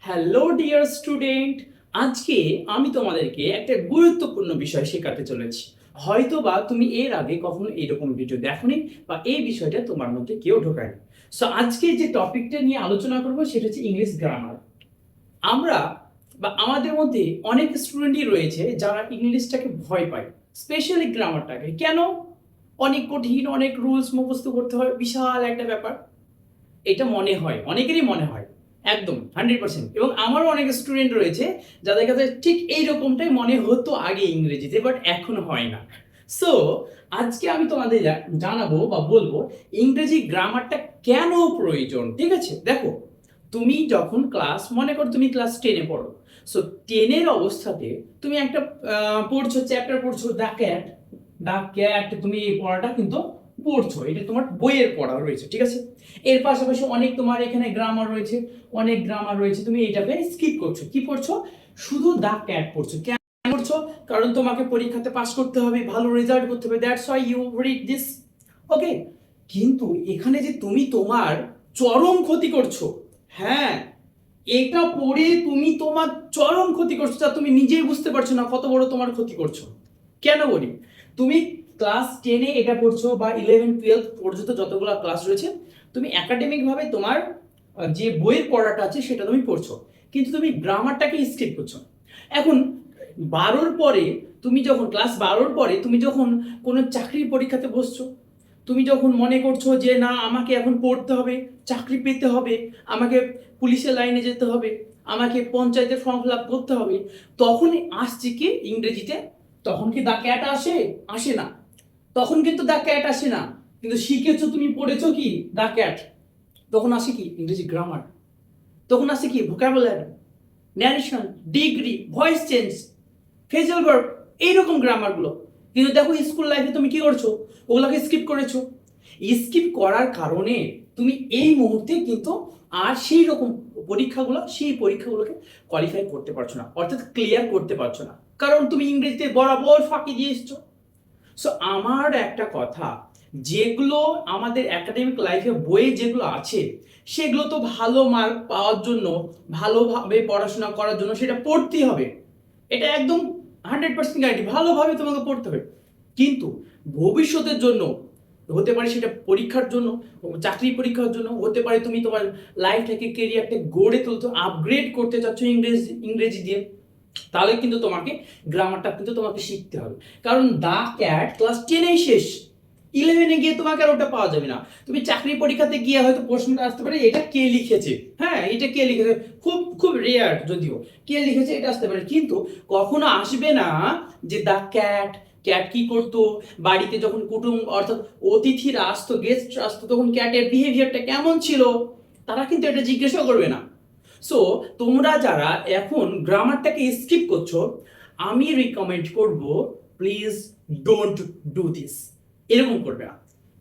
Hello dear student, আজকে আমি তোমাদেরকে একটা গুরুত্বপূর্ণ বিষয় শেখাতে চলেছি। হয়তো বা তুমি এর আগে কখনো এরকম ভিডিও দেখোনি বা এই বিষয়টা তোমার মধ্যে কেউ ঢোকায়নি। সো আজকে যে টপিকটা নিয়ে আলোচনা করবো সেটা হচ্ছে ইংলিশ গ্রামার। আমরা বা আমাদের মধ্যে অনেক স্টুডেন্টই রয়েছে যারা ইংলিশটাকে ভয় পায়, স্পেশালি গ্রামারটাকে। কেন? অনেক কঠিন, অনেক রুলস মুখস্থ করতে হয়, বিশাল একটা ব্যাপার। এটা মনে হয়, অনেকেরই মনে হয়, একদম 100%। এবং আমারও অনেক স্টুডেন্ট রয়েছে যাদের কাছে ঠিক এইরকমটাই মনে হতো আগে ইংরেজিতে, বাট এখন হয় না। সো আজকে আমি তোমাদের জানাবো বা বলবো ইংরেজি গ্রামারটা কেন প্রয়োজন। ঠিক আছে, দেখো, তুমি যখন মনে করো তুমি ক্লাস 10-এ পড়ো। সো 10-এর অবস্থাতে তুমি একটা পড়ছো, চ্যাপ্টার পড়ছো দ্য ক্যাট, তুমি এই পড়াটা কিন্তু পড়ছো, এটা তোমার বইয়ের পড়া রয়েছে, ঠিক আছে। এর পাশাপাশি অনেক তোমার এখানে গ্রামার রয়েছে, তুমি এটাকে স্কিপ করছো, কি পড়ছো? শুধু দ্য ক্যাট পড়ছো। কেন পড়ছো? কারণ তোমাকে পরীক্ষাতে পাস করতে হবে, ভালো রেজাল্ট করতে হবে, that's why you read this. Okay, কিন্তু এখানে যে তুমি তোমার চরম ক্ষতি করছো, হ্যাঁ, এটা পড়ে তুমি তোমার চরম ক্ষতি করছো, যা তুমি নিজেই বুঝতে পারছো না কত বড় তোমার ক্ষতি করছো। কেন বলি? তুমি ক্লাস 10-এ এটা পড়ছো বা 11-12 পর্যন্ত যতগুলো ক্লাস রয়েছে, তুমি একাডেমিক ভাবে তোমার যে বইয়ের পড়াটা আছে সেটা তুমি পড়ছো, কিন্তু তুমি গ্রামারটাকে স্কিপ করছো। এখন 12-র পরে, তুমি যখন ক্লাস 12-র পরে তুমি যখন কোনো চাকরির পরীক্ষাতে বসছো, তুমি যখন মনে করছো যে না, আমাকে এখন পড়তে হবে, চাকরি পেতে হবে, আমাকে পুলিশের লাইনে যেতে হবে, আমাকে পঞ্চায়েতের ফর্ম ফিল আপ করতে হবে, তখন আসছে কি ইংরেজিতে? তখন কি দা ক্যাট আসে? আসে না। তখন কিন্তু দা ক্যাট আসে না, কিন্তু শিখেছো, তুমি পড়েছো কি দা ক্যাট। তখন আসে কি ইংরেজি গ্রামার, তখন আসে কি vocabulary, narration, degree, voice change, phrasal verb, এইরকম গ্রামারগুলো। কিন্তু দেখো স্কুল লাইফে তুমি কি করছো? ওগুলোকে স্কিপ করেছো। স্কিপ করার কারণে তুমি এই মুহূর্তে কিন্তু আর সেই পরীক্ষাগুলোকে কোয়ালিফাই করতে পারছো না, অর্থাৎ ক্লিয়ার করতে পারছো না, কারণ তুমি ইংরেজিতে বরাবর ফাঁকি দিয়ে এসছো। সো আমার একটা কথা, যেগুলো আমাদের একাডেমিক লাইফে বইয়ে যেগুলো আছে, সেগুলো তো ভালো মার্ক পাওয়ার জন্য, ভালোভাবে পড়াশোনা করার জন্য সেটা পড়তেই হবে। এটা একদম 100% গ্যারান্টি, ভালোভাবে তোমাকে পড়তে হবে। কিন্তু ভবিষ্যতের জন্য হতে পারে, সেটা পরীক্ষার জন্য, চাকরি পরীক্ষার জন্য হতে পারে, তুমি তোমার লাইফটাকে, কেরিয়ারটা গড়ে তুলতে, আপগ্রেড করতে চাচ্ছ ইংরেজি দিয়ে, তাহলে কিন্তু তোমাকে গ্রামারটা কিন্তু তোমাকে শিখতে হবে। কারণ দা ক্যাট ক্লাস 10-এই শেষ, 11-এ গিয়ে তোমাকে আর ওটা পাওয়া যাবে না। তুমি চাকরি পরীক্ষাতে গিয়ে হয়তো প্রশ্নটা আসতে পারে এটা কে লিখেছে, হ্যাঁ, এটা কে লিখেছে, খুব খুব রেয়ার, যদিও কে লিখেছে এটা আসতে পারে, কিন্তু কখনো আসবে না যে দা ক্যাট, ক্যাট কি করতো, বাড়িতে যখন কুটুম অর্থাৎ অতিথিরা আসতো, গেস্ট আসতো, তখন ক্যাটের বিহেভিয়ারটা কেমন ছিল, তারা কিন্তু এটা জিজ্ঞাসা করবে না। সো তোমরা যারা এখন গ্রামারটাকে স্কিপ করছো, আমি রিকমেন্ড করব, প্লিজ ডোন্ট ডু দিস। এরকম করবে না,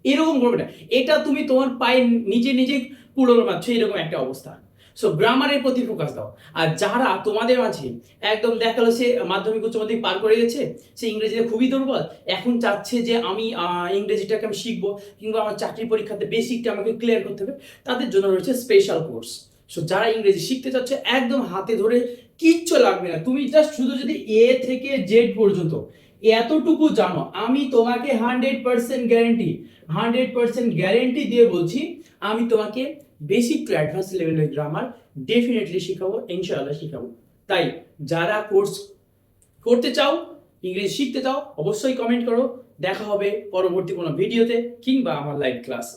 এরকম করবে না। এটা তুমি তোমার পায়ে নিজে নিজে কুড়োল মারছো, এরকম একটা অবস্থা। সো গ্রামারের প্রতি ফোকাস দাও। আর যারা তোমাদের মাঝে একদম দেখালো সে মাধ্যমিক উচ্চ মাধ্যমিক পার করে গেছে, সে ইংরেজিতে খুবই দুর্বল, এখন চাচ্ছে যে আমি ইংরেজিটাকে আমি শিখবো, কিংবা আমার চাকরি পরীক্ষাতে বেসিকটা আমাকে ক্লিয়ার করতে হবে, তাদের জন্য রয়েছে স্পেশাল কোর্স। সো যারা ইংরেজি শিখতে চাচ্ছে, একদম হাতে ধরে, কিচ্ছু লাগবে না, তুমি জাস্ট শুধু যদি এ থেকে জেড পর্যন্ত এতটুকু জানো, আমি তোমাকে 100% গ্যারেন্টি দিয়ে বলছি, আমি তোমাকে বেসিক টু অ্যাডভান্স লেভেলের গ্রামার ডেফিনেটলি শিখাবো, ইনশাআল্লাহ শিখাবো। তাই যারা কোর্স করতে চাও, ইংরেজি শিখতে চাও, অবশ্যই কমেন্ট করো। দেখা হবে পরবর্তী কোনো ভিডিওতে কিংবা আমার লাইভ ক্লাস।